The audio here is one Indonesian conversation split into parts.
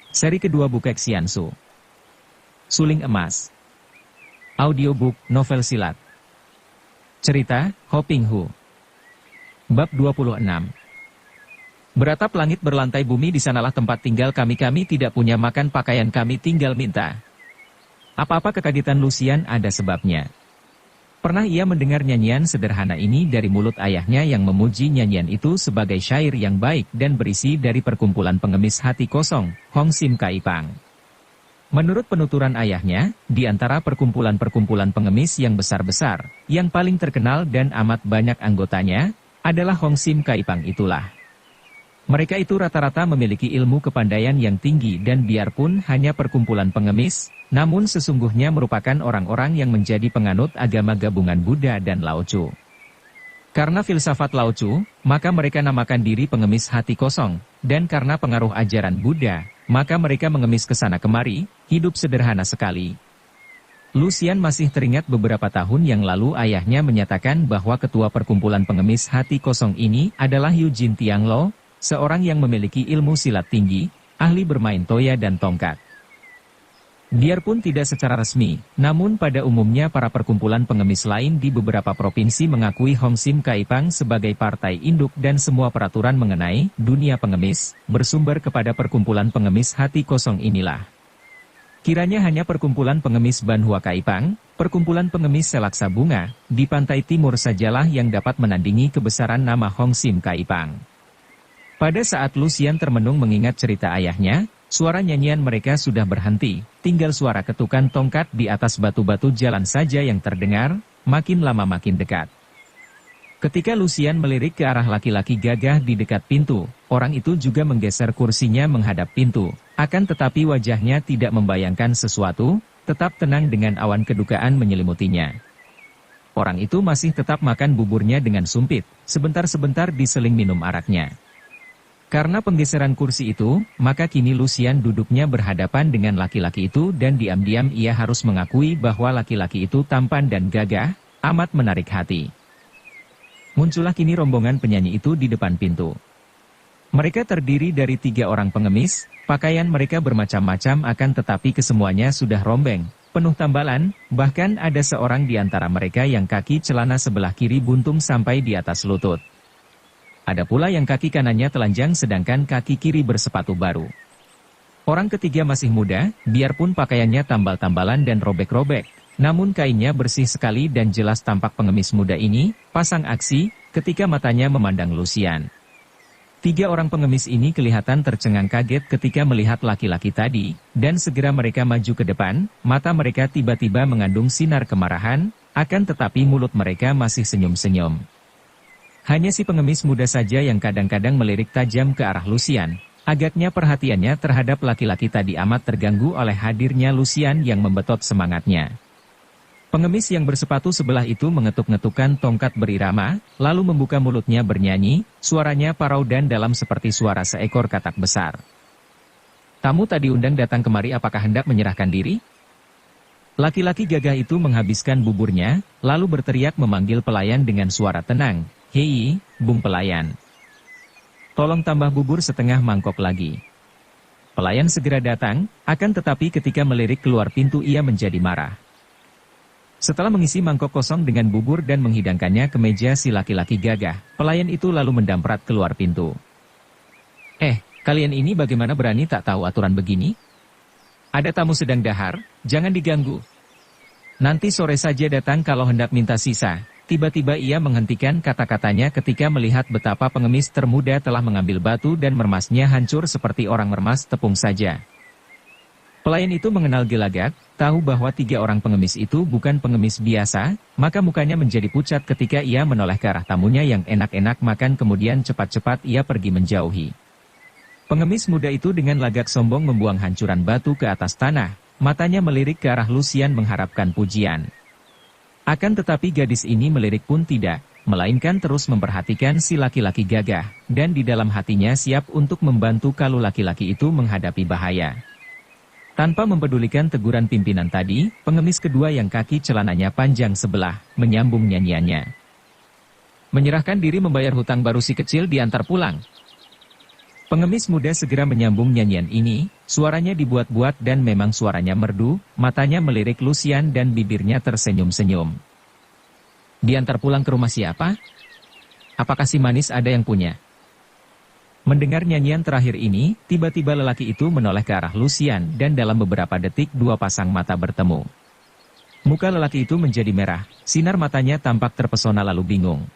Seri kedua Bukek Xiansu. Suling Emas. Audiobook, novel silat. Cerita, Ho Ping Hu. Bab 26. Beratap langit berlantai bumi, di sanalah tempat tinggal kami tidak punya makan pakaian, kami tinggal minta. Apa-apa kekagetan Lucian ada sebabnya. Pernah ia mendengar nyanyian sederhana ini dari mulut ayahnya yang memuji nyanyian itu sebagai syair yang baik dan berisi dari perkumpulan pengemis hati kosong, Hong Sim Kaipang. Menurut penuturan ayahnya, di antara perkumpulan-perkumpulan pengemis yang besar-besar, yang paling terkenal dan amat banyak anggotanya, adalah Hong Sim Kaipang itulah. Mereka itu rata-rata memiliki ilmu kepandaian yang tinggi dan biarpun hanya perkumpulan pengemis, namun sesungguhnya merupakan orang-orang yang menjadi penganut agama gabungan Buddha dan Laozu. Karena filsafat Laozu, maka mereka namakan diri pengemis hati kosong, dan karena pengaruh ajaran Buddha, maka mereka mengemis ke sana kemari, hidup sederhana sekali. Lucian masih teringat beberapa tahun yang lalu ayahnya menyatakan bahwa ketua perkumpulan pengemis hati kosong ini adalah Eugene Tianglo, seorang yang memiliki ilmu silat tinggi, ahli bermain toya dan tongkat. Biarpun tidak secara resmi, namun pada umumnya para perkumpulan pengemis lain di beberapa provinsi mengakui Hong Sim Kaipang sebagai partai induk dan semua peraturan mengenai dunia pengemis bersumber kepada perkumpulan pengemis hati kosong inilah. Kiranya hanya perkumpulan pengemis Banhua Kaipang, perkumpulan pengemis Selaksa Bunga, di pantai timur sajalah yang dapat menandingi kebesaran nama Hong Sim Kaipang. Pada saat Lucian termenung mengingat cerita ayahnya, suara nyanyian mereka sudah berhenti, tinggal suara ketukan tongkat di atas batu-batu jalan saja yang terdengar, makin lama makin dekat. Ketika Lucian melirik ke arah laki-laki gagah di dekat pintu, orang itu juga menggeser kursinya menghadap pintu, akan tetapi wajahnya tidak membayangkan sesuatu, tetap tenang dengan awan kedukaan menyelimutinya. Orang itu masih tetap makan buburnya dengan sumpit, sebentar-sebentar diseling minum araknya. Karena penggeseran kursi itu, maka kini Lucian duduknya berhadapan dengan laki-laki itu dan diam-diam ia harus mengakui bahwa laki-laki itu tampan dan gagah, amat menarik hati. Muncullah kini rombongan penyanyi itu di depan pintu. Mereka terdiri dari 3 orang pengemis, pakaian mereka bermacam-macam akan tetapi kesemuanya sudah rombeng, penuh tambalan, bahkan ada seorang di antara mereka yang kaki celana sebelah kiri buntung sampai di atas lutut. Ada pula yang kaki kanannya telanjang sedangkan kaki kiri bersepatu baru. Orang ketiga masih muda, biarpun pakaiannya tambal-tambalan dan robek-robek, namun kainnya bersih sekali dan jelas tampak pengemis muda ini, pasang aksi, ketika matanya memandang Lucian. 3 orang pengemis ini kelihatan tercengang kaget ketika melihat laki-laki tadi, dan segera mereka maju ke depan, mata mereka tiba-tiba mengandung sinar kemarahan, akan tetapi mulut mereka masih senyum-senyum. Hanya si pengemis muda saja yang kadang-kadang melirik tajam ke arah Lucian. Agaknya perhatiannya terhadap laki-laki tadi amat terganggu oleh hadirnya Lucian yang membetot semangatnya. Pengemis yang bersepatu sebelah itu mengetuk-ngetukkan tongkat berirama, lalu membuka mulutnya bernyanyi, suaranya parau dan dalam seperti suara seekor katak besar. "Tamu tadi undang datang kemari, apakah hendak menyerahkan diri?" Laki-laki gagah itu menghabiskan buburnya, lalu berteriak memanggil pelayan dengan suara tenang. "Hei, Bung Pelayan. Tolong tambah bubur setengah mangkok lagi." Pelayan segera datang, akan tetapi ketika melirik keluar pintu ia menjadi marah. Setelah mengisi mangkok kosong dengan bubur dan menghidangkannya ke meja si laki-laki gagah, pelayan itu lalu mendamprat keluar pintu. Kalian ini bagaimana berani tak tahu aturan begini? Ada tamu sedang dahar, jangan diganggu. Nanti sore saja datang kalau hendak minta sisa." Tiba-tiba ia menghentikan kata-katanya ketika melihat betapa pengemis termuda telah mengambil batu dan meremasnya hancur seperti orang meremas tepung saja. Pelayan itu mengenal gelagat, tahu bahwa 3 orang pengemis itu bukan pengemis biasa, maka mukanya menjadi pucat ketika ia menoleh ke arah tamunya yang enak-enak makan, kemudian cepat-cepat ia pergi menjauhi. Pengemis muda itu dengan lagak sombong membuang hancuran batu ke atas tanah, matanya melirik ke arah Lucian mengharapkan pujian. Akan tetapi gadis ini melirik pun tidak, melainkan terus memperhatikan si laki-laki gagah, dan di dalam hatinya siap untuk membantu kalau laki-laki itu menghadapi bahaya. Tanpa mempedulikan teguran pimpinan tadi, pengemis kedua yang kaki celananya panjang sebelah, menyambung nyanyiannya. "Menyerahkan diri membayar hutang baru si kecil diantar pulang. Pengemis muda segera menyambung nyanyian ini, suaranya dibuat-buat dan memang suaranya merdu, matanya melirik Lucian dan bibirnya tersenyum-senyum. "Diantar pulang ke rumah siapa? Apakah si manis ada yang punya?" Mendengar nyanyian terakhir ini, tiba-tiba lelaki itu menoleh ke arah Lucian dan dalam beberapa detik dua pasang mata bertemu. Muka lelaki itu menjadi merah, sinar matanya tampak terpesona lalu bingung.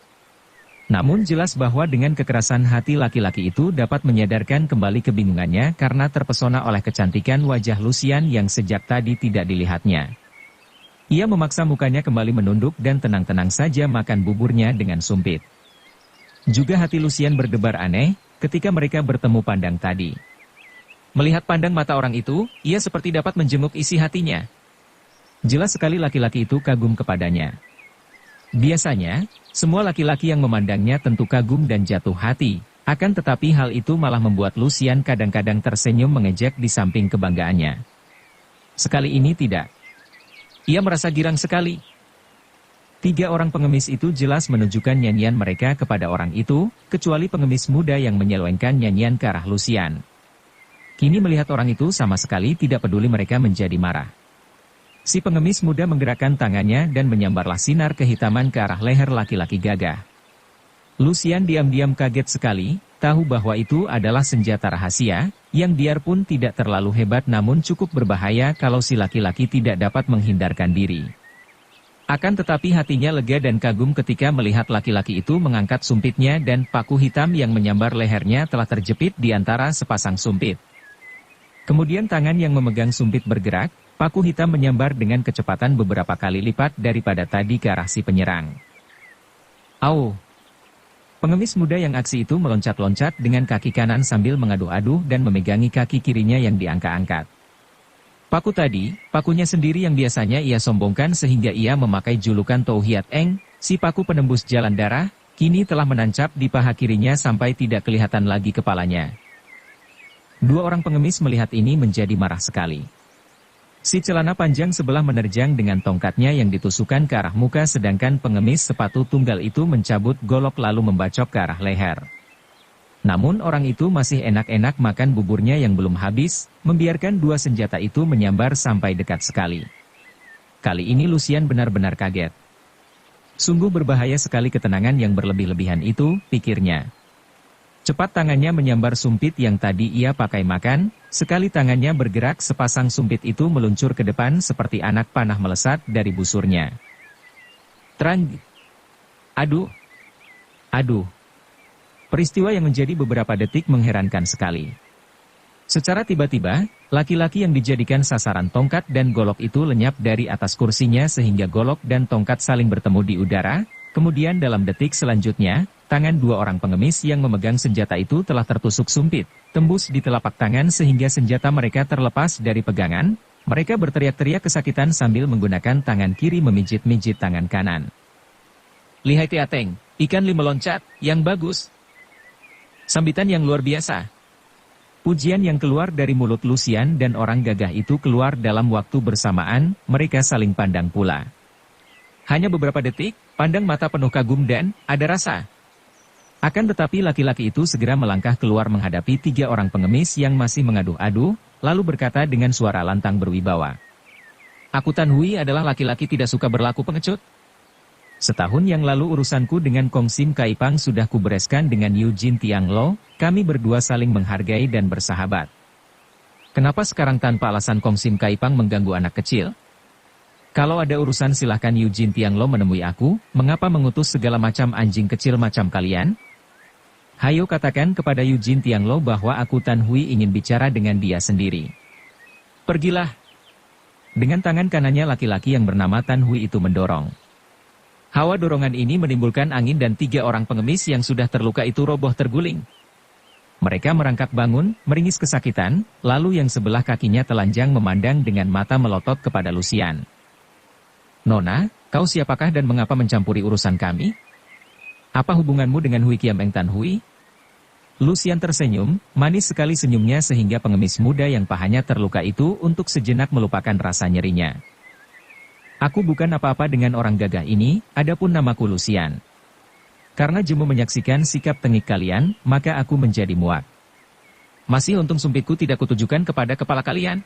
Namun jelas bahwa dengan kekerasan hati laki-laki itu dapat menyadarkan kembali kebingungannya karena terpesona oleh kecantikan wajah Lucian yang sejak tadi tidak dilihatnya. Ia memaksa mukanya kembali menunduk dan tenang-tenang saja makan buburnya dengan sumpit. Juga hati Lucian berdebar aneh ketika mereka bertemu pandang tadi. Melihat pandang mata orang itu, ia seperti dapat menjenguk isi hatinya. Jelas sekali laki-laki itu kagum kepadanya. Biasanya, semua laki-laki yang memandangnya tentu kagum dan jatuh hati, akan tetapi hal itu malah membuat Lucian kadang-kadang tersenyum mengejek di samping kebanggaannya. Sekali ini tidak. Ia merasa girang sekali. Tiga orang pengemis itu jelas menunjukkan nyanyian mereka kepada orang itu, kecuali pengemis muda yang menyelewengkan nyanyian ke arah Lucian. Kini melihat orang itu sama sekali tidak peduli mereka menjadi marah. Si pengemis muda menggerakkan tangannya dan menyambarlah sinar kehitaman ke arah leher laki-laki gagah. Lucian diam-diam kaget sekali, tahu bahwa itu adalah senjata rahasia, yang biarpun tidak terlalu hebat namun cukup berbahaya kalau si laki-laki tidak dapat menghindarkan diri. Akan tetapi hatinya lega dan kagum ketika melihat laki-laki itu mengangkat sumpitnya dan paku hitam yang menyambar lehernya telah terjepit di antara sepasang sumpit. Kemudian tangan yang memegang sumpit bergerak, paku hitam menyambar dengan kecepatan beberapa kali lipat daripada tadi ke arah si penyerang. "Au!" Pengemis muda yang aksi itu meloncat-loncat dengan kaki kanan sambil mengaduh-aduh dan memegangi kaki kirinya yang diangkat-angkat. Paku tadi, pakunya sendiri yang biasanya ia sombongkan sehingga ia memakai julukan Tou Hiat Eng, si paku penembus jalan darah, kini telah menancap di paha kirinya sampai tidak kelihatan lagi kepalanya. Dua orang pengemis melihat ini menjadi marah sekali. Si celana panjang sebelah menerjang dengan tongkatnya yang ditusukkan ke arah muka sedangkan pengemis sepatu tunggal itu mencabut golok lalu membacok ke arah leher. Namun orang itu masih enak-enak makan buburnya yang belum habis, membiarkan dua senjata itu menyambar sampai dekat sekali. Kali ini Lucian benar-benar kaget. Sungguh berbahaya sekali ketenangan yang berlebih-lebihan itu, pikirnya. Cepat tangannya menyambar sumpit yang tadi ia pakai makan, sekali tangannya bergerak sepasang sumpit itu meluncur ke depan seperti anak panah melesat dari busurnya. Terang! Aduh! Aduh! Peristiwa yang menjadi beberapa detik mengherankan sekali. Secara tiba-tiba, laki-laki yang dijadikan sasaran tongkat dan golok itu lenyap dari atas kursinya sehingga golok dan tongkat saling bertemu di udara, kemudian dalam detik selanjutnya, tangan dua orang pengemis yang memegang senjata itu telah tertusuk sumpit, tembus di telapak tangan sehingga senjata mereka terlepas dari pegangan, mereka berteriak-teriak kesakitan sambil menggunakan tangan kiri memijit-mijit tangan kanan. "Lihai Tiateng, ikan li meloncat, yang bagus. Sambitan yang luar biasa." Pujian yang keluar dari mulut Lucian dan orang gagah itu keluar dalam waktu bersamaan, mereka saling pandang pula. Hanya beberapa detik, pandang mata penuh kagum dan ada rasa. Akan tetapi laki-laki itu segera melangkah keluar menghadapi tiga orang pengemis yang masih mengaduh-aduh, lalu berkata dengan suara lantang berwibawa. "Aku Tan Hui adalah laki-laki tidak suka berlaku pengecut. Setahun yang lalu urusanku dengan Kong Sim Kaipang sudah kubereskan dengan Eugene Tianglo, kami berdua saling menghargai dan bersahabat. Kenapa sekarang tanpa alasan Kong Sim Kaipang mengganggu anak kecil? Kalau ada urusan silahkan Eugene Tianglo menemui aku, mengapa mengutus segala macam anjing kecil macam kalian? Hayo katakan kepada Eugene Tianglo bahwa aku Tan Hui ingin bicara dengan dia sendiri. Pergilah." Dengan tangan kanannya laki-laki yang bernama Tan Hui itu mendorong. Hawa dorongan ini menimbulkan angin dan tiga orang pengemis yang sudah terluka itu roboh terguling. Mereka merangkak bangun, meringis kesakitan, lalu yang sebelah kakinya telanjang memandang dengan mata melotot kepada Lucian. "Nona, kau siapakah dan mengapa mencampuri urusan kami? Apa hubunganmu dengan Hui Kiam Eng Tan Hui?" Lucian tersenyum, manis sekali senyumnya sehingga pengemis muda yang pahanya terluka itu untuk sejenak melupakan rasa nyerinya. "Aku bukan apa-apa dengan orang gagah ini, adapun namaku Lucian. Karena jemu menyaksikan sikap tengik kalian, maka aku menjadi muak. Masih untung sumpitku tidak kutujukan kepada kepala kalian.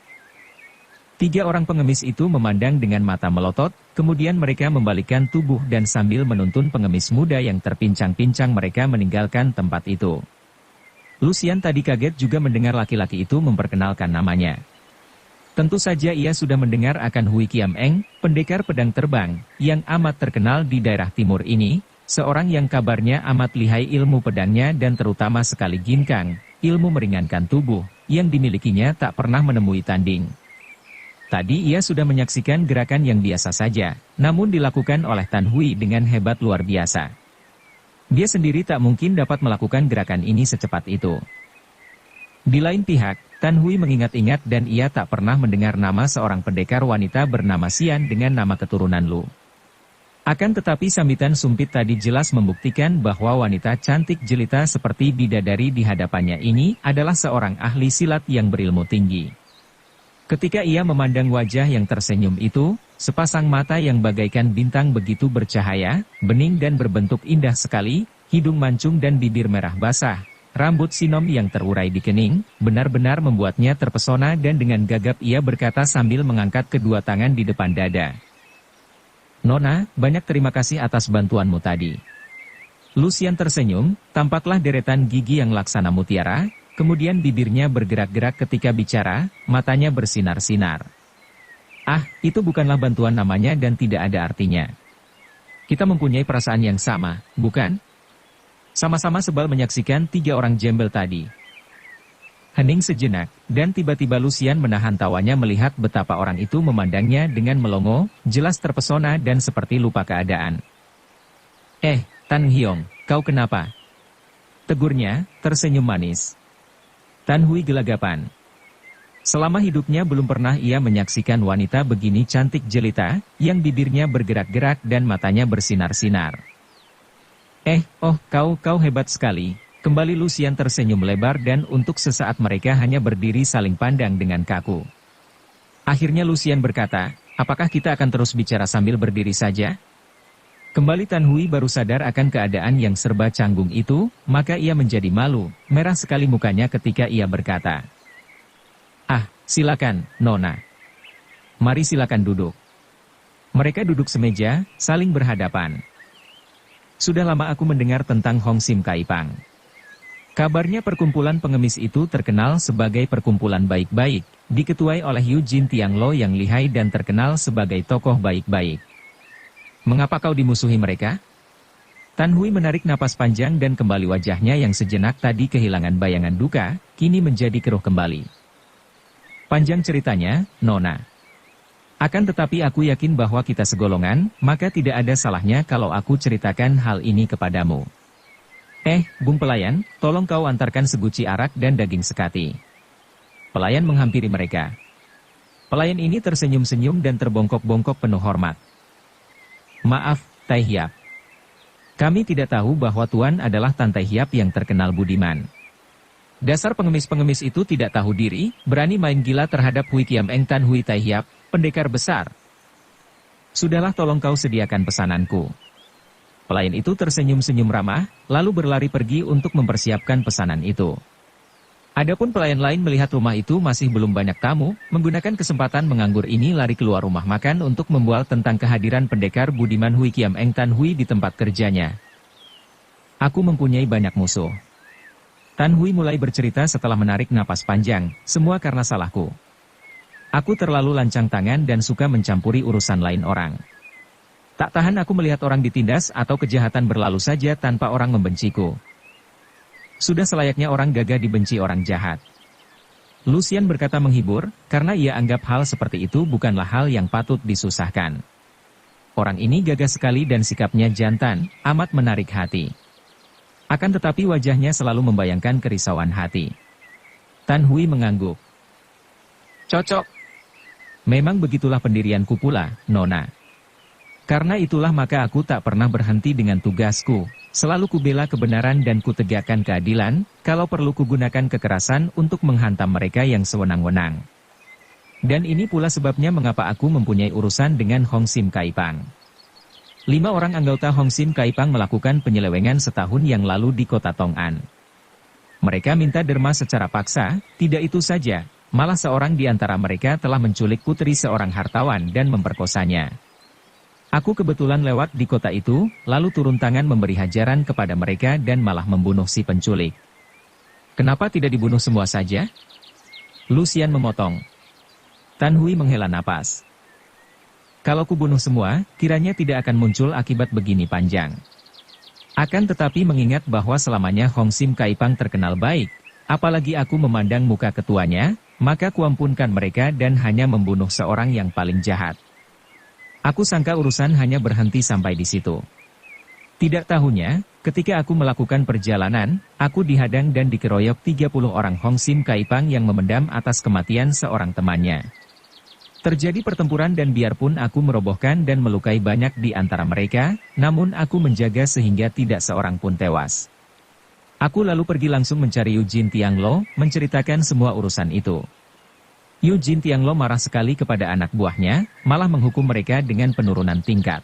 3 orang pengemis itu memandang dengan mata melotot, kemudian mereka membalikkan tubuh dan sambil menuntun pengemis muda yang terpincang-pincang mereka meninggalkan tempat itu. Lucian tadi kaget juga mendengar laki-laki itu memperkenalkan namanya. Tentu saja ia sudah mendengar akan Hui Kiam Eng, pendekar pedang terbang, yang amat terkenal di daerah timur ini, seorang yang kabarnya amat lihai ilmu pedangnya dan terutama sekali ginkang, ilmu meringankan tubuh, yang dimilikinya tak pernah menemui tanding. Tadi ia sudah menyaksikan gerakan yang biasa saja, namun dilakukan oleh Tan Hui dengan hebat luar biasa. Dia sendiri tak mungkin dapat melakukan gerakan ini secepat itu. Di lain pihak, Tan Hui mengingat-ingat dan ia tak pernah mendengar nama seorang pendekar wanita bernama Xian dengan nama keturunan Lu. Akan tetapi sambitan sumpit tadi jelas membuktikan bahwa wanita cantik jelita seperti bidadari di hadapannya ini adalah seorang ahli silat yang berilmu tinggi. Ketika ia memandang wajah yang tersenyum itu, sepasang mata yang bagaikan bintang begitu bercahaya, bening dan berbentuk indah sekali, hidung mancung dan bibir merah basah, rambut sinom yang terurai di kening, benar-benar membuatnya terpesona dan dengan gagap ia berkata sambil mengangkat kedua tangan di depan dada. "Nona, banyak terima kasih atas bantuanmu tadi." Lucian tersenyum, tampaklah deretan gigi yang laksana mutiara, kemudian bibirnya bergerak-gerak ketika bicara, matanya bersinar-sinar. "Ah, itu bukanlah bantuan namanya dan tidak ada artinya. Kita mempunyai perasaan yang sama, bukan?" Sama-sama sebal menyaksikan 3 orang jembel tadi. Hening sejenak, dan tiba-tiba Lucian menahan tawanya melihat betapa orang itu memandangnya dengan melongo, jelas terpesona dan seperti lupa keadaan. Tan Hyong, kau kenapa?" tegurnya, tersenyum manis. Tan Hui gelagapan. Selama hidupnya belum pernah ia menyaksikan wanita begini cantik jelita, yang bibirnya bergerak-gerak dan matanya bersinar-sinar. Kau hebat sekali. Kembali Lucian tersenyum lebar dan untuk sesaat mereka hanya berdiri saling pandang dengan kaku. Akhirnya Lucian berkata, "Apakah kita akan terus bicara sambil berdiri saja?" Kembali Tan Hui baru sadar akan keadaan yang serba canggung itu, maka ia menjadi malu, merah sekali mukanya ketika ia berkata, "Silakan, Nona. Mari silakan duduk." Mereka duduk semeja, saling berhadapan. Sudah lama aku mendengar tentang Hong Sim Kaipang. Kabarnya perkumpulan pengemis itu terkenal sebagai perkumpulan baik-baik, diketuai oleh Yu Jin Tianglo yang lihai dan terkenal sebagai tokoh baik-baik. "Mengapa kau dimusuhi mereka?" Tan Hui menarik napas panjang dan kembali wajahnya yang sejenak tadi kehilangan bayangan duka, kini menjadi keruh kembali. "Panjang ceritanya, Nona. Akan tetapi aku yakin bahwa kita segolongan, maka tidak ada salahnya kalau aku ceritakan hal ini kepadamu. Bung pelayan, tolong kau antarkan seguci arak dan daging sekati." Pelayan menghampiri mereka. Pelayan ini tersenyum-senyum dan terbongkok-bongkok penuh hormat. "Maaf, Tai Hiap. Kami tidak tahu bahwa Tuan adalah Tan Tai Hiap yang terkenal budiman." Dasar pengemis-pengemis itu tidak tahu diri, berani main gila terhadap Hui Kiam Eng Tan Hui Tai Hiap, pendekar besar. "Sudahlah tolong kau sediakan pesananku." Pelayan itu tersenyum-senyum ramah, lalu berlari pergi untuk mempersiapkan pesanan itu. Adapun pelayan lain melihat rumah itu masih belum banyak tamu, menggunakan kesempatan menganggur ini lari keluar rumah makan untuk membual tentang kehadiran pendekar budiman Hui Kiam Eng Tan Hui di tempat kerjanya. "Aku mempunyai banyak musuh." Tan Hui mulai bercerita setelah menarik napas panjang, "Semua karena salahku. Aku terlalu lancang tangan dan suka mencampuri urusan lain orang. Tak tahan aku melihat orang ditindas atau kejahatan berlalu saja tanpa orang membenciku. Sudah selayaknya orang gagah dibenci orang jahat." Lucian berkata menghibur, karena ia anggap hal seperti itu bukanlah hal yang patut disusahkan. Orang ini gagah sekali dan sikapnya jantan, amat menarik hati. Akan tetapi wajahnya selalu membayangkan kerisauan hati. Tan Hui mengangguk. "Cocok. Memang begitulah pendirianku pula, Nona. Karena itulah maka aku tak pernah berhenti dengan tugasku. Selalu kubela kebenaran dan kutegakkan keadilan, kalau perlu kugunakan kekerasan untuk menghantam mereka yang sewenang-wenang. Dan ini pula sebabnya mengapa aku mempunyai urusan dengan Hong Sim Kaipang." 5 orang anggota Hong Sim Kaipang melakukan penyelewengan setahun yang lalu di kota Tong'an. Mereka minta derma secara paksa, tidak itu saja, malah seorang di antara mereka telah menculik putri seorang hartawan dan memperkosanya. Aku kebetulan lewat di kota itu, lalu turun tangan memberi hajaran kepada mereka dan malah membunuh si penculik. Kenapa tidak dibunuh semua saja? Lucian memotong. Tan Hui menghela napas. Kalau kubunuh semua, kiranya tidak akan muncul akibat begini panjang. Akan tetapi mengingat bahwa selamanya Hong Sim Kaipang terkenal baik, apalagi aku memandang muka ketuanya, maka kuampunkan mereka dan hanya membunuh seorang yang paling jahat. Aku sangka urusan hanya berhenti sampai di situ. Tidak tahunya, ketika aku melakukan perjalanan, aku dihadang dan dikeroyok 30 orang Hong Sim Kaipang yang memendam atas kematian seorang temannya. Terjadi pertempuran dan biarpun aku merobohkan dan melukai banyak di antara mereka, namun aku menjaga sehingga tidak seorang pun tewas. Aku lalu pergi langsung mencari Eugene Tianglo, menceritakan semua urusan itu. Eugene Tianglo marah sekali kepada anak buahnya, malah menghukum mereka dengan penurunan tingkat.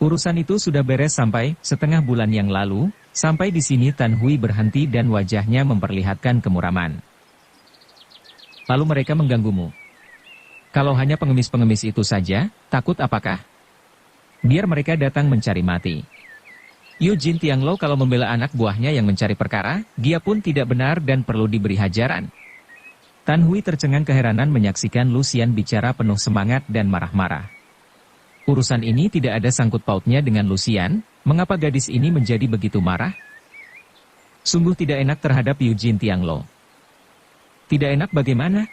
Urusan itu sudah beres sampai setengah bulan yang lalu, sampai di sini Tan Hui berhenti dan wajahnya memperlihatkan kemuraman. Lalu mereka mengganggumu. Kalau hanya pengemis-pengemis itu saja, takut apakah? Biar mereka datang mencari mati. Eugene Tianglo kalau membela anak buahnya yang mencari perkara, dia pun tidak benar dan perlu diberi hajaran. Tan Hui tercengang keheranan menyaksikan Lucian bicara penuh semangat dan marah-marah. Urusan ini tidak ada sangkut pautnya dengan Lucian, mengapa gadis ini menjadi begitu marah? Sungguh tidak enak terhadap Eugene Tianglo. Tidak enak bagaimana?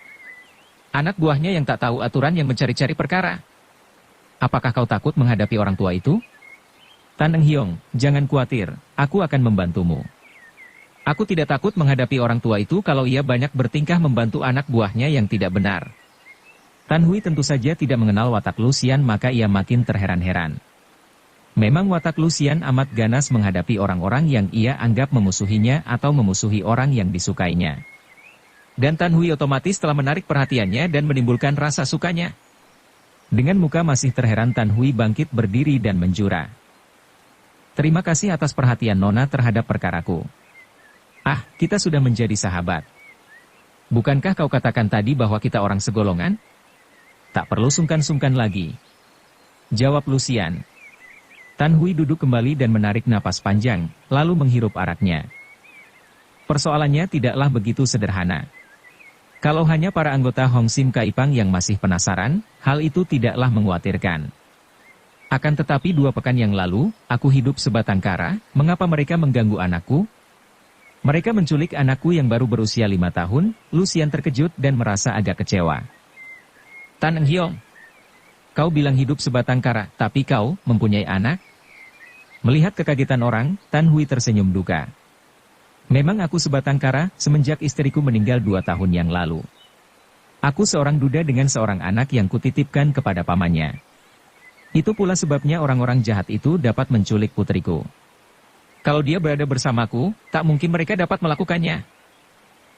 Anak buahnya yang tak tahu aturan yang mencari-cari perkara. Apakah kau takut menghadapi orang tua itu? Tan Eng Hiong, jangan khawatir, aku akan membantumu. Aku tidak takut menghadapi orang tua itu kalau ia banyak bertingkah membantu anak buahnya yang tidak benar. Tan Hui tentu saja tidak mengenal watak Lucian maka ia makin terheran-heran. Memang watak Lucian amat ganas menghadapi orang-orang yang ia anggap memusuhinya atau memusuhi orang yang disukainya. Dan Tan Hui otomatis telah menarik perhatiannya dan menimbulkan rasa sukanya. Dengan muka masih terheran Tan Hui bangkit berdiri dan menjura. Terima kasih atas perhatian Nona terhadap perkaraku. Ah, kita sudah menjadi sahabat. Bukankah kau katakan tadi bahwa kita orang segolongan? Tak perlu sungkan-sungkan lagi. Jawab Lucian. Tan Hui duduk kembali dan menarik napas panjang, lalu menghirup araknya. Persoalannya tidaklah begitu sederhana. Kalau hanya para anggota Hong Sim Kaipang yang masih penasaran, hal itu tidaklah mengkhawatirkan. Akan tetapi 2 pekan yang lalu, aku hidup sebatang kara, mengapa mereka mengganggu anakku? Mereka menculik anakku yang baru berusia 5 tahun, Lucian terkejut dan merasa agak kecewa. Tan Eng Hiong, kau bilang hidup sebatang kara, tapi kau mempunyai anak? Melihat kekagetan orang, Tan Hui tersenyum duka. Memang aku sebatang kara, semenjak istriku meninggal 2 tahun yang lalu. Aku seorang duda dengan seorang anak yang kutitipkan kepada pamannya. Itu pula sebabnya orang-orang jahat itu dapat menculik putriku. Kalau dia berada bersamaku, tak mungkin mereka dapat melakukannya.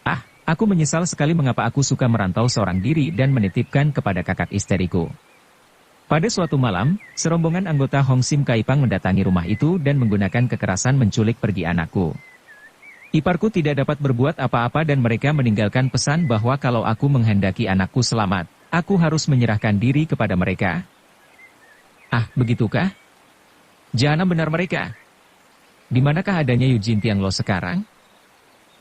Ah, aku menyesal sekali mengapa aku suka merantau seorang diri dan menitipkan kepada kakak istriku. Pada suatu malam, serombongan anggota Hong Sim Kaipang mendatangi rumah itu dan menggunakan kekerasan menculik pergi anakku. Iparku tidak dapat berbuat apa-apa dan mereka meninggalkan pesan bahwa kalau aku menghendaki anakku selamat, aku harus menyerahkan diri kepada mereka. Ah, begitukah? Jangan benar mereka. Di manakah adanya Eugene Tianglo sekarang?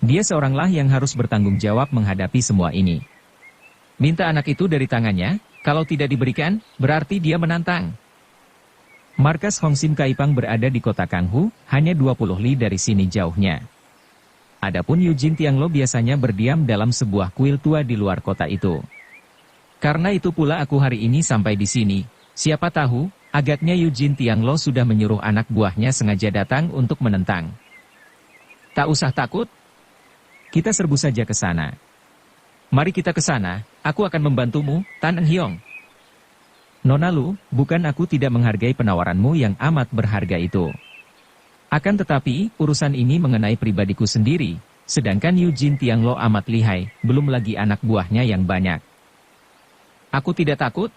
Dia seoranglah yang harus bertanggung jawab menghadapi semua ini. Minta anak itu dari tangannya, kalau tidak diberikan, berarti dia menantang. Markas Hong Sim Kaipang berada di kota Kanghu, hanya 20 li dari sini jauhnya. Adapun Eugene Tianglo biasanya berdiam dalam sebuah kuil tua di luar kota itu. Karena itu pula aku hari ini sampai di sini. Siapa tahu, agaknya Eugene Tianglo sudah menyuruh anak buahnya sengaja datang untuk menentang. Tak usah takut. Kita serbu saja ke sana. Mari kita ke sana, aku akan membantumu, Tan Eng Hiong. Nona Lu, bukan aku tidak menghargai penawaranmu yang amat berharga itu. Akan tetapi, urusan ini mengenai pribadiku sendiri, sedangkan Eugene Tianglo amat lihai, belum lagi anak buahnya yang banyak. Aku tidak takut.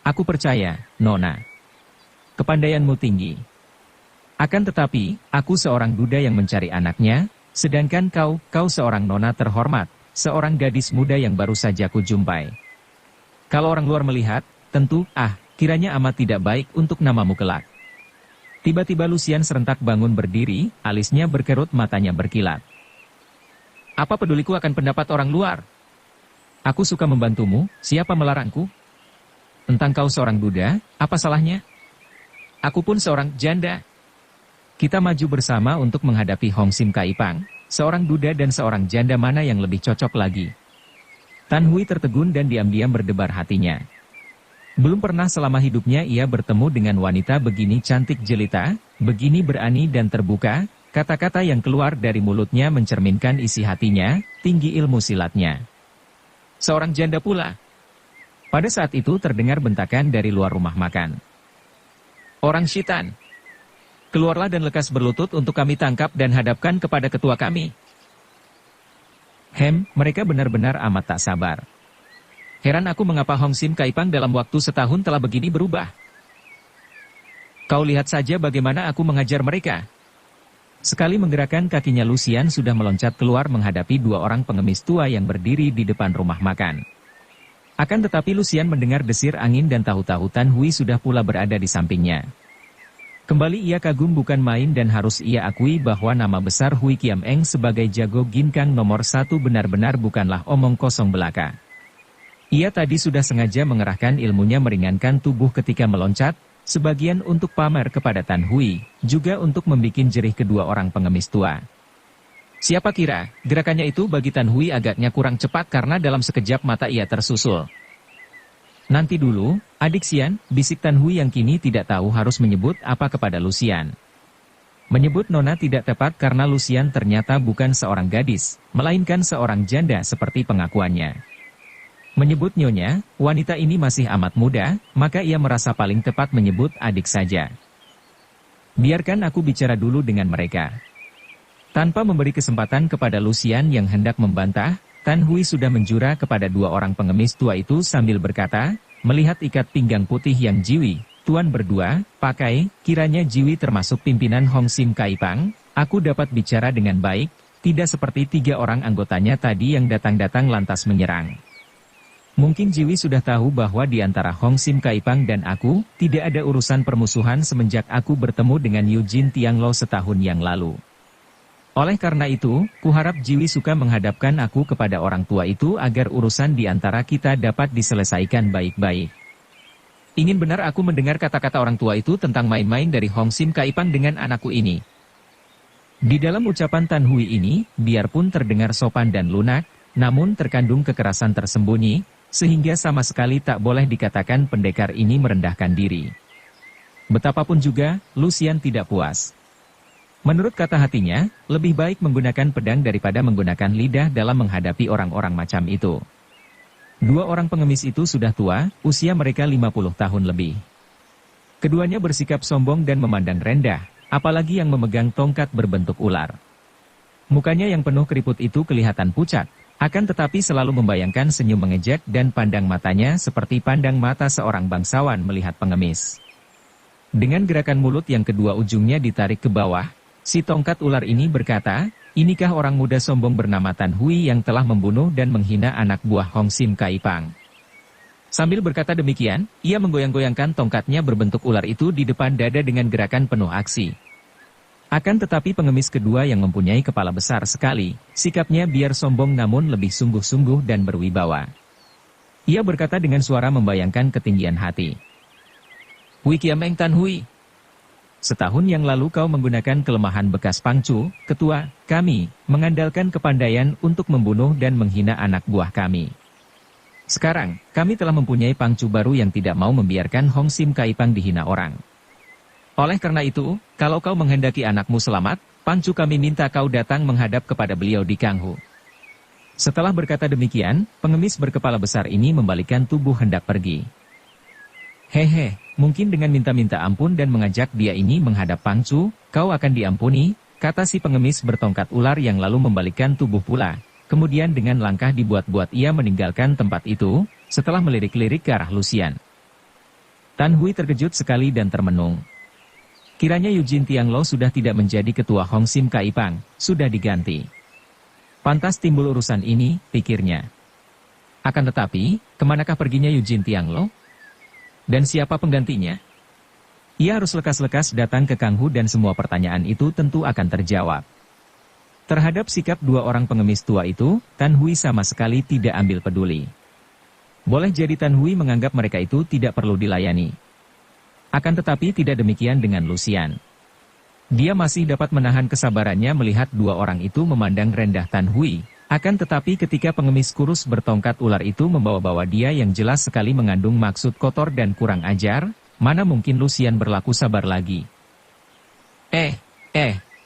Aku percaya, Nona. Kepandaianmu tinggi. Akan tetapi, aku seorang duda yang mencari anaknya, Sedangkan kau seorang nona terhormat, seorang gadis muda yang baru saja kujumpai. Kalau orang luar melihat, tentu, kiranya amat tidak baik untuk namamu kelak. Tiba-tiba Lucian serentak bangun berdiri, alisnya berkerut, matanya berkilat. Apa peduliku akan pendapat orang luar? Aku suka membantumu, siapa melarangku? Tentang kau seorang duda, apa salahnya? Aku pun seorang janda. Kita maju bersama untuk menghadapi Hong Sim Kaipang, seorang duda dan seorang janda, mana yang lebih cocok lagi? Tan Hui tertegun dan diam-diam berdebar hatinya. Belum pernah selama hidupnya ia bertemu dengan wanita begini cantik jelita, begini berani dan terbuka. Kata-kata yang keluar dari mulutnya mencerminkan isi hatinya, tinggi ilmu silatnya. Seorang janda pula. Pada saat itu terdengar bentakan dari luar rumah makan. Orang syaitan, keluarlah dan lekas berlutut untuk kami tangkap dan hadapkan kepada ketua kami. Mereka benar-benar amat tak sabar. Heran aku mengapa Hong Sim Kaipang dalam waktu setahun telah begini berubah. Kau lihat saja bagaimana aku mengajar mereka. Sekali menggerakkan kakinya Lucian sudah meloncat keluar menghadapi dua orang pengemis tua yang berdiri di depan rumah makan. Akan tetapi Lucian mendengar desir angin dan tahu-tahu Tan Hui sudah pula berada di sampingnya. Kembali ia kagum bukan main dan harus ia akui bahwa nama besar Hui Kiam Eng sebagai jago ginkang nomor 1 benar-benar bukanlah omong kosong belaka. Ia tadi sudah sengaja mengerahkan ilmunya meringankan tubuh ketika meloncat, sebagian untuk pamer kepada Tan Hui, juga untuk membikin jerih kedua orang pengemis tua. Siapa kira, gerakannya itu bagi Tan Hui agaknya kurang cepat karena dalam sekejap mata ia tersusul. Nanti dulu, adik Xian, bisik Tan Hui yang kini tidak tahu harus menyebut apa kepada Lucian. Menyebut nona tidak tepat karena Lucian ternyata bukan seorang gadis, melainkan seorang janda seperti pengakuannya. Menyebut nyonya, wanita ini masih amat muda, maka ia merasa paling tepat menyebut adik saja. Biarkan aku bicara dulu dengan mereka. Tanpa memberi kesempatan kepada Lucian yang hendak membantah, Tan Hui sudah menjura kepada dua orang pengemis tua itu sambil berkata, melihat ikat pinggang putih yang jiwi, Tuan berdua, pakai, kiranya jiwi termasuk pimpinan Hong Sim Kaipang, aku dapat bicara dengan baik, tidak seperti tiga orang anggotanya tadi yang datang-datang lantas menyerang. Mungkin Jiwi sudah tahu bahwa di antara Hong Sim Kaipang dan aku, tidak ada urusan permusuhan semenjak aku bertemu dengan Eugene Tianglo setahun yang lalu. Oleh karena itu, kuharap Jiwi suka menghadapkan aku kepada orang tua itu agar urusan di antara kita dapat diselesaikan baik-baik. Ingin benar aku mendengar kata-kata orang tua itu tentang main-main dari Hong Sim Kaipang dengan anakku ini. Di dalam ucapan Tan Hui ini, biarpun terdengar sopan dan lunak, namun terkandung kekerasan tersembunyi, sehingga sama sekali tak boleh dikatakan pendekar ini merendahkan diri. Betapapun juga, Lucian tidak puas. Menurut kata hatinya, lebih baik menggunakan pedang daripada menggunakan lidah dalam menghadapi orang-orang macam itu. Dua orang pengemis itu sudah tua, usia mereka 50 tahun lebih. Keduanya bersikap sombong dan memandang rendah, apalagi yang memegang tongkat berbentuk ular. Mukanya yang penuh keriput itu kelihatan pucat. Akan tetapi selalu membayangkan senyum mengejek dan pandang matanya seperti pandang mata seorang bangsawan melihat pengemis. Dengan gerakan mulut yang kedua ujungnya ditarik ke bawah, si tongkat ular ini berkata, inikah orang muda sombong bernama Tan Hui yang telah membunuh dan menghina anak buah Hong Sim Kaipang. Sambil berkata demikian, ia menggoyang-goyangkan tongkatnya berbentuk ular itu di depan dada dengan gerakan penuh aksi. Akan tetapi pengemis kedua yang mempunyai kepala besar sekali, sikapnya biar sombong namun lebih sungguh-sungguh dan berwibawa. Ia berkata dengan suara membayangkan ketinggian hati. Hui Kiam Eng Tan Hui. Setahun yang lalu kau menggunakan kelemahan bekas Pangcu, ketua, kami, mengandalkan kepandaian untuk membunuh dan menghina anak buah kami. Sekarang, kami telah mempunyai Pangcu baru yang tidak mau membiarkan Hong Sim Kaipang dihina orang. Oleh karena itu, kalau kau menghendaki anakmu selamat, Pangcu kami minta kau datang menghadap kepada beliau di Kanghu. Setelah berkata demikian, pengemis berkepala besar ini membalikkan tubuh hendak pergi. Hehe, mungkin dengan minta-minta ampun dan mengajak dia ini menghadap Pangcu, kau akan diampuni, kata si pengemis bertongkat ular yang lalu membalikkan tubuh pula. Kemudian dengan langkah dibuat-buat ia meninggalkan tempat itu, setelah melirik-lirik ke arah Lucian. Tan Hui terkejut sekali dan termenung. Kiranya Eugene Tianglou sudah tidak menjadi ketua Hong Sim Kaipang, sudah diganti. Pantas timbul urusan ini, pikirnya. Akan tetapi, kemanakah perginya Eugene Tianglou? Dan siapa penggantinya? Ia harus lekas-lekas datang ke Kang Hu dan semua pertanyaan itu tentu akan terjawab. Terhadap sikap dua orang pengemis tua itu, Tan Hui sama sekali tidak ambil peduli. Boleh jadi Tan Hui menganggap mereka itu tidak perlu dilayani. Akan tetapi tidak demikian dengan Lucian. Dia masih dapat menahan kesabarannya melihat dua orang itu memandang rendah Tan Hui. Akan tetapi ketika pengemis kurus bertongkat ular itu membawa-bawa dia yang jelas sekali mengandung maksud kotor dan kurang ajar, mana mungkin Lucian berlaku sabar lagi.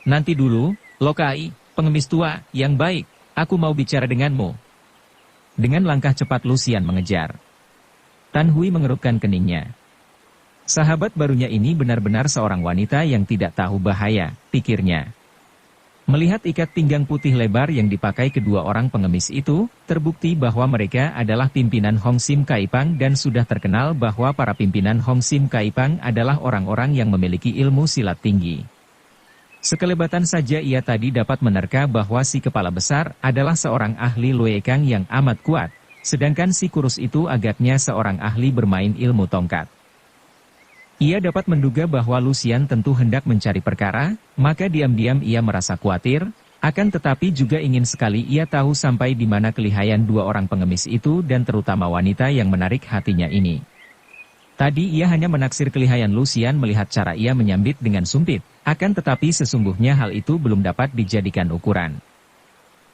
Nanti dulu, Lokai, pengemis tua, yang baik, aku mau bicara denganmu. Dengan langkah cepat Lucian mengejar. Tan Hui mengerutkan keningnya. Sahabat barunya ini benar-benar seorang wanita yang tidak tahu bahaya, pikirnya. Melihat ikat pinggang putih lebar yang dipakai kedua orang pengemis itu, terbukti bahwa mereka adalah pimpinan Hong Sim Kaipang dan sudah terkenal bahwa para pimpinan Hong Sim Kaipang adalah orang-orang yang memiliki ilmu silat tinggi. Sekelebatan saja ia tadi dapat menerka bahwa si kepala besar adalah seorang ahli luekang yang amat kuat, sedangkan si kurus itu agaknya seorang ahli bermain ilmu tongkat. Ia dapat menduga bahwa Lucian tentu hendak mencari perkara, maka diam-diam ia merasa khawatir, akan tetapi juga ingin sekali ia tahu sampai di mana kelihayan dua orang pengemis itu dan terutama wanita yang menarik hatinya ini. Tadi ia hanya menaksir kelihayan Lucian melihat cara ia menyambit dengan sumpit, akan tetapi sesungguhnya hal itu belum dapat dijadikan ukuran.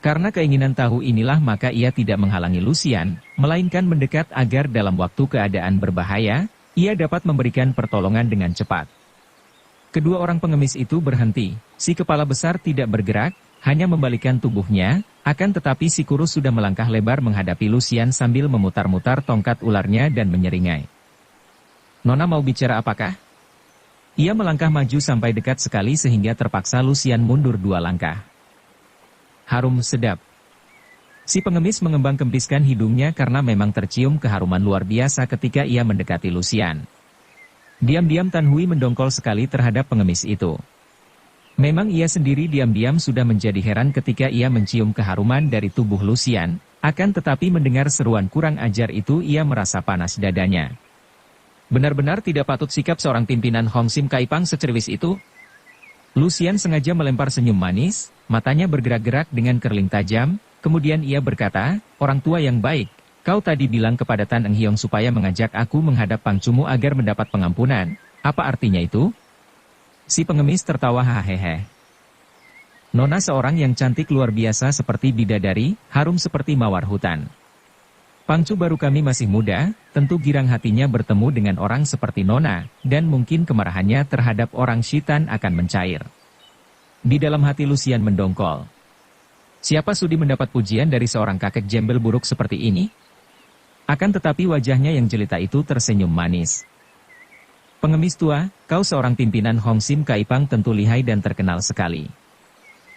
Karena keinginan tahu inilah maka ia tidak menghalangi Lucian, melainkan mendekat agar dalam waktu keadaan berbahaya, ia dapat memberikan pertolongan dengan cepat. Kedua orang pengemis itu berhenti, si kepala besar tidak bergerak, hanya membalikkan tubuhnya, akan tetapi si kurus sudah melangkah lebar menghadapi Lucian sambil memutar-mutar tongkat ularnya dan menyeringai. Nona mau bicara apakah? Ia melangkah maju sampai dekat sekali sehingga terpaksa Lucian mundur 2 langkah. Harum sedap. Si pengemis mengembang-kempiskan hidungnya karena memang tercium keharuman luar biasa ketika ia mendekati Lucian. Diam-diam Tan Hui mendongkol sekali terhadap pengemis itu. Memang ia sendiri diam-diam sudah menjadi heran ketika ia mencium keharuman dari tubuh Lucian, akan tetapi mendengar seruan kurang ajar itu ia merasa panas dadanya. Benar-benar tidak patut sikap seorang pimpinan Hong Sim Kaipang secerewis itu. Lucian sengaja melempar senyum manis, matanya bergerak-gerak dengan kerling tajam. Kemudian ia berkata, orang tua yang baik, kau tadi bilang kepada Tan Eng Hiong supaya mengajak aku menghadap Pangcumu agar mendapat pengampunan. Apa artinya itu? Si pengemis tertawa hahehe. Nona seorang yang cantik luar biasa seperti bidadari, harum seperti mawar hutan. Pangcu baru kami masih muda, tentu girang hatinya bertemu dengan orang seperti Nona, dan mungkin kemarahannya terhadap orang Shitan akan mencair. Di dalam hati Lucian mendongkol. Siapa sudi mendapat pujian dari seorang kakek jembel buruk seperti ini? Akan tetapi wajahnya yang jelita itu tersenyum manis. Pengemis tua, kau seorang pimpinan Hong Sim Kaipang tentu lihai dan terkenal sekali.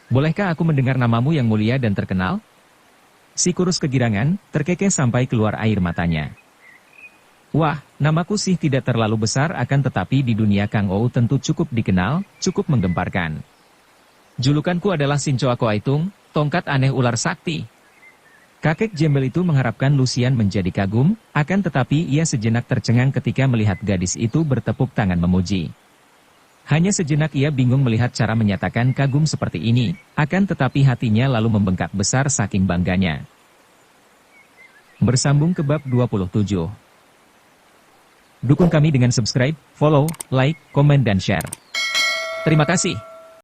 Bolehkah aku mendengar namamu yang mulia dan terkenal? Si kurus kegirangan, terkekeh sampai keluar air matanya. Wah, namaku sih tidak terlalu besar akan tetapi di dunia Kang Ou tentu cukup dikenal, cukup menggemparkan. Julukanku adalah Sinchoa Koaitung, tongkat aneh ular sakti. Kakek jembel itu mengharapkan Lucian menjadi kagum, akan tetapi ia sejenak tercengang ketika melihat gadis itu bertepuk tangan memuji. Hanya sejenak ia bingung melihat cara menyatakan kagum seperti ini, akan tetapi hatinya lalu membengkak besar saking bangganya. Bersambung ke bab 27. Dukung kami dengan subscribe, follow, like, komen dan share. Terima kasih.